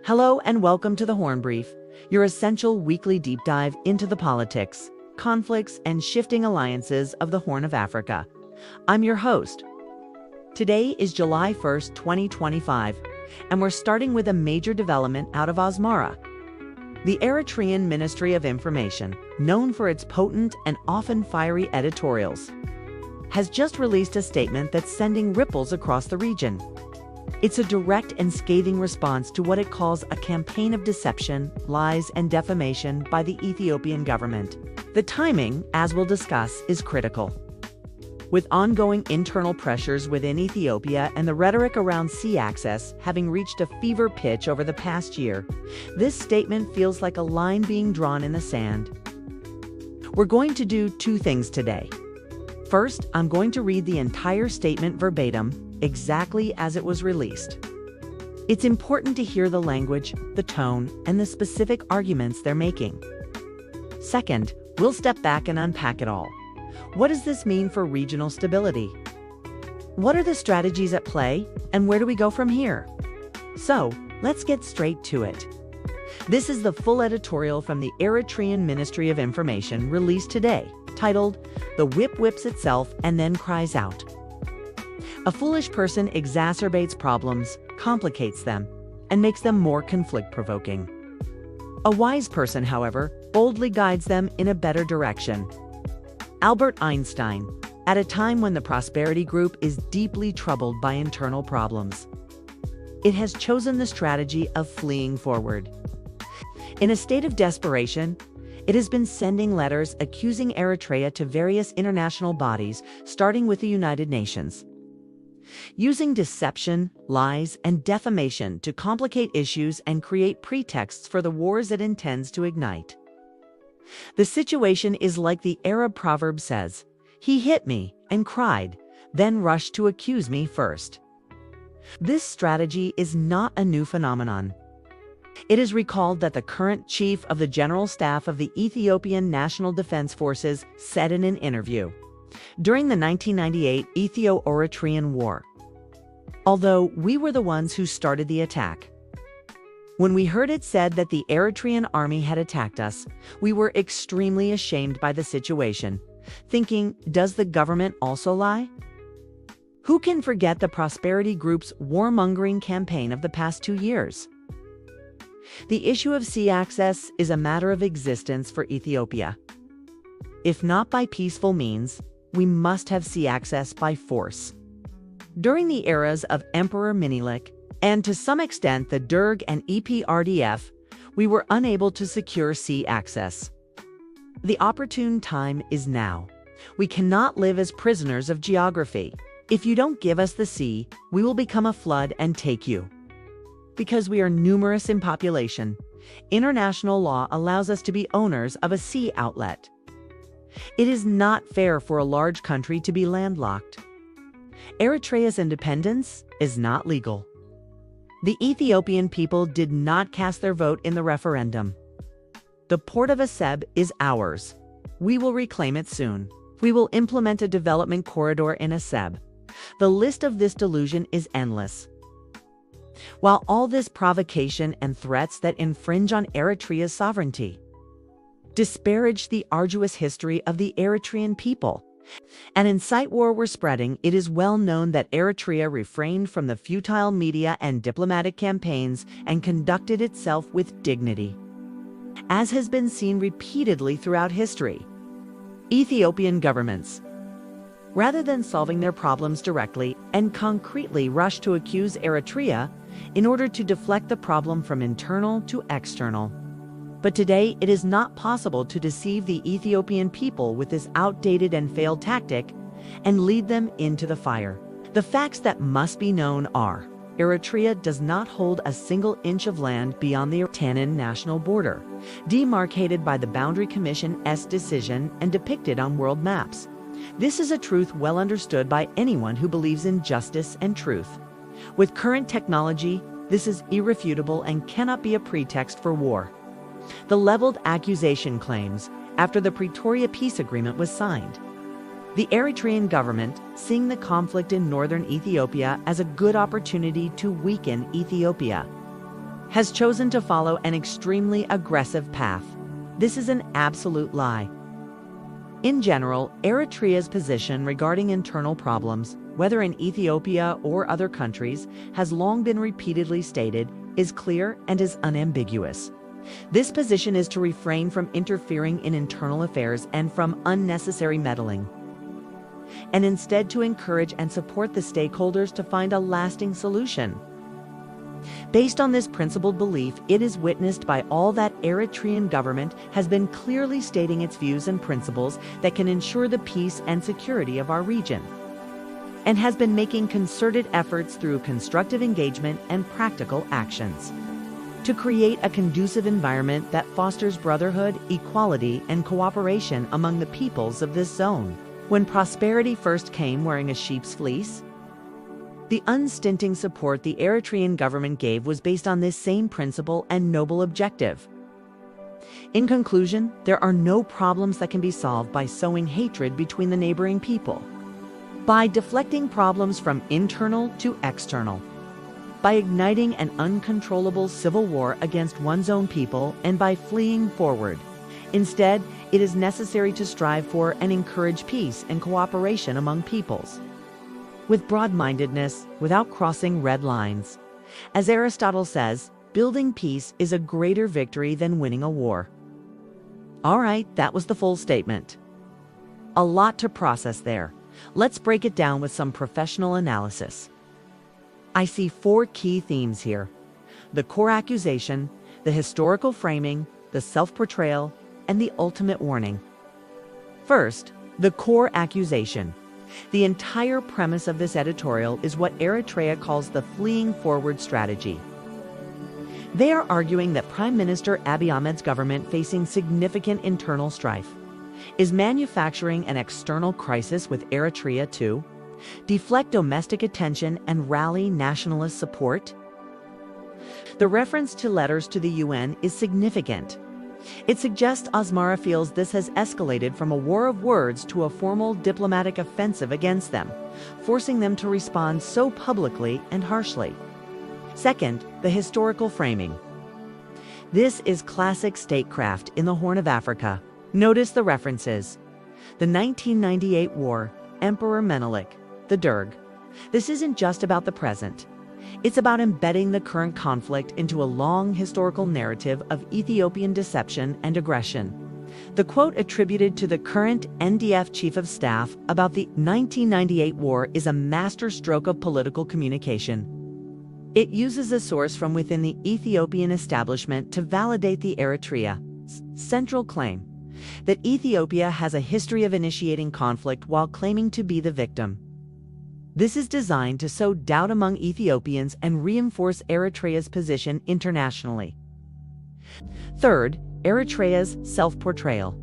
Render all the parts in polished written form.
Hello and welcome to the Horn Brief, your essential weekly deep dive into the politics, conflicts, and shifting alliances of the Horn of Africa. I'm your host. Today is July 1st, 2025, and we're starting with a major development out of Asmara. The Eritrean Ministry of Information, known for its potent and often fiery editorials, has just released a statement that's sending ripples across the region. It's a direct and scathing response to what it calls a campaign of deception, lies, and defamation by the Ethiopian government. The timing, as we'll discuss, is critical. With ongoing internal pressures within Ethiopia and the rhetoric around sea access having reached a fever pitch over the past year, this statement feels like a line being drawn in the sand. We're going to do two things today. First, I'm going to read the entire statement verbatim, exactly as it was released. It's important to hear the language, the tone, and the specific arguments they're making. Second, we'll step back and unpack it all. What does this mean for regional stability? What are the strategies at play, and where do we go from here? So, let's get straight to it. This is the full editorial from the Eritrean Ministry of Information released today, titled, "The Whip Whips Itself and Then Cries Out." A foolish person exacerbates problems, complicates them, and makes them more conflict-provoking. A wise person, however, boldly guides them in a better direction. Albert Einstein, at a time when the Prosperity Group is deeply troubled by internal problems. It has chosen the strategy of fleeing forward. In a state of desperation, it has been sending letters accusing Eritrea to various international bodies, starting with the United Nations. Using deception, lies, and defamation to complicate issues and create pretexts for the wars it intends to ignite. The situation is like the Arab proverb says, "He hit me and cried, then rushed to accuse me first." This strategy is not a new phenomenon. It is recalled that the current chief of the General Staff of the Ethiopian National Defense Forces said in an interview, during the 1998 Ethio-Eritrean War, "Although we were the ones who started the attack. When we heard it said that the Eritrean army had attacked us, we were extremely ashamed by the situation, thinking, does the government also lie? Who can forget the Prosperity Group's warmongering campaign of the past 2 years? The issue of sea access is a matter of existence for Ethiopia. If not by peaceful means, we must have sea access by force. During the eras of Emperor Minilik, and to some extent the Derg and EPRDF, we were unable to secure sea access. The opportune time is now. We cannot live as prisoners of geography. If you don't give us the sea, we will become a flood and take you. Because we are numerous in population, international law allows us to be owners of a sea outlet. It is not fair for a large country to be landlocked. Eritrea's independence is not legal. The Ethiopian people did not cast their vote in the referendum. The port of Aseb is ours. We will reclaim it soon. We will implement a development corridor in Aseb. The list of this delusion is endless. While all this provocation and threats that infringe on Eritrea's sovereignty disparage the arduous history of the Eritrean people and incite war were spreading, it is well known that Eritrea refrained from the futile media and diplomatic campaigns and conducted itself with dignity. As has been seen repeatedly throughout history, Ethiopian governments, rather than solving their problems directly and concretely, rush to accuse Eritrea in order to deflect the problem from internal to external. But today, it is not possible to deceive the Ethiopian people with this outdated and failed tactic and lead them into the fire. The facts that must be known are: Eritrea does not hold a single inch of land beyond the Tannan national border, demarcated by the Boundary Commission's decision and depicted on world maps. This is a truth well understood by anyone who believes in justice and truth. With current technology, this is irrefutable and cannot be a pretext for war. The leveled accusation claims after the Pretoria peace agreement was signed. The Eritrean government, seeing the conflict in northern Ethiopia as a good opportunity to weaken Ethiopia, has chosen to follow an extremely aggressive path. This is an absolute lie. In general, Eritrea's position regarding internal problems, whether in Ethiopia or other countries, has long been repeatedly stated, is clear and is unambiguous. This position is to refrain from interfering in internal affairs and from unnecessary meddling, and instead to encourage and support the stakeholders to find a lasting solution. Based on this principled belief, it is witnessed by all that Eritrean government has been clearly stating its views and principles that can ensure the peace and security of our region, and has been making concerted efforts through constructive engagement and practical actions to create a conducive environment that fosters brotherhood, equality, and cooperation among the peoples of this zone. When prosperity first came wearing a sheep's fleece, the unstinting support the Eritrean government gave was based on this same principle and noble objective. In conclusion, there are no problems that can be solved by sowing hatred between the neighboring people, by deflecting problems from internal to external, by igniting an uncontrollable civil war against one's own people, and by fleeing forward. Instead, it is necessary to strive for and encourage peace and cooperation among peoples, with broad-mindedness, without crossing red lines. As Aristotle says, building peace is a greater victory than winning a war. All right, that was the full statement. A lot to process there. Let's break it down with some professional analysis. I see 4 key themes here: the core accusation, the historical framing, the self-portrayal, and the ultimate warning. First, the core accusation. The entire premise of this editorial is what Eritrea calls the fleeing forward strategy. They are arguing that Prime Minister Abiy Ahmed's government, facing significant internal strife, is manufacturing an external crisis with Eritrea to deflect domestic attention and rally nationalist support. The reference to letters to the UN is significant. It suggests Asmara feels this has escalated from a war of words to a formal diplomatic offensive against them, forcing them to respond so publicly and harshly. Second, the historical framing. This is classic statecraft in the Horn of Africa. Notice the references: the 1998 war, Emperor Menelik, the Derg. This isn't just about the present. It's about embedding the current conflict into a long historical narrative of Ethiopian deception and aggression. The quote attributed to the current NDF Chief of Staff about the 1998 war is a masterstroke of political communication. It uses a source from within the Ethiopian establishment to validate the Eritrea's central claim that Ethiopia has a history of initiating conflict while claiming to be the victim. This is designed to sow doubt among Ethiopians and reinforce Eritrea's position internationally. Third, Eritrea's self-portrayal.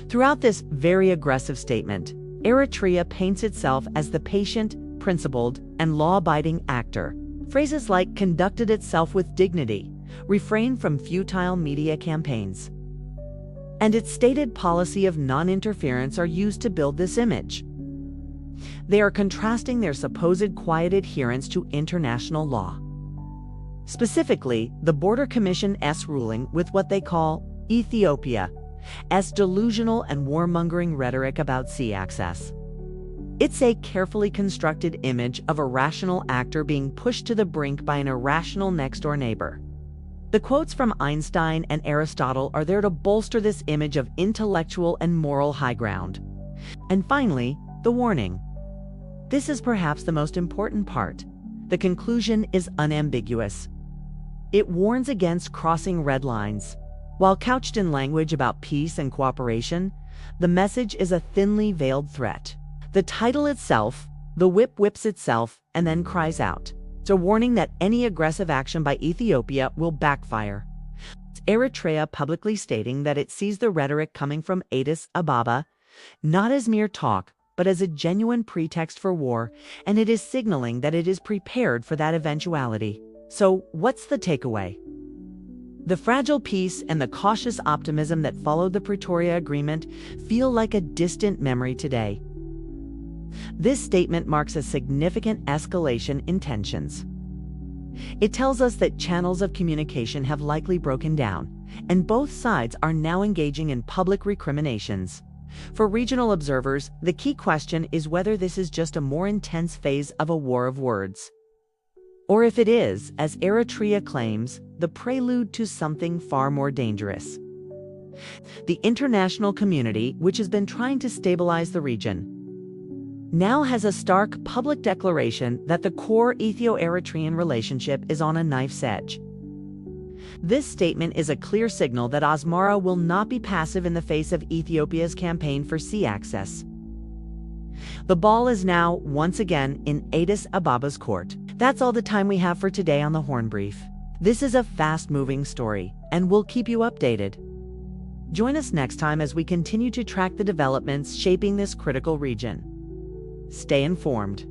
Throughout this very aggressive statement, Eritrea paints itself as the patient, principled, and law-abiding actor. Phrases like conducted itself with dignity, refrained from futile media campaigns, and its stated policy of non-interference are used to build this image. They are contrasting their supposed quiet adherence to international law, specifically the Border Commission's ruling, with what they call Ethiopia's delusional and warmongering rhetoric about sea access. It's a carefully constructed image of a rational actor being pushed to the brink by an irrational next-door neighbor. The quotes from Einstein and Aristotle are there to bolster this image of intellectual and moral high ground. And finally, the warning. This is perhaps the most important part. The conclusion is unambiguous. It warns against crossing red lines. While couched in language about peace and cooperation, the message is a thinly veiled threat. The title itself, "The Whip Whips Itself and Then Cries Out," it's a warning that any aggressive action by Ethiopia will backfire. It's Eritrea publicly stating that it sees the rhetoric coming from Addis Ababa not as mere talk, but as a genuine pretext for war, and it is signaling that it is prepared for that eventuality. So, what's the takeaway? The fragile peace and the cautious optimism that followed the Pretoria Agreement feel like a distant memory today. This statement marks a significant escalation in tensions. It tells us that channels of communication have likely broken down, and both sides are now engaging in public recriminations. For regional observers, the key question is whether this is just a more intense phase of a war of words, or if it is, as Eritrea claims, the prelude to something far more dangerous. The international community, which has been trying to stabilize the region, now has a stark public declaration that the core Ethio-Eritrean relationship is on a knife's edge. This statement is a clear signal that Asmara will not be passive in the face of Ethiopia's campaign for sea access. The ball is now, once again, in Addis Ababa's court. That's all the time we have for today on the Horn Brief. This is a fast-moving story, and we'll keep you updated. Join us next time as we continue to track the developments shaping this critical region. Stay informed.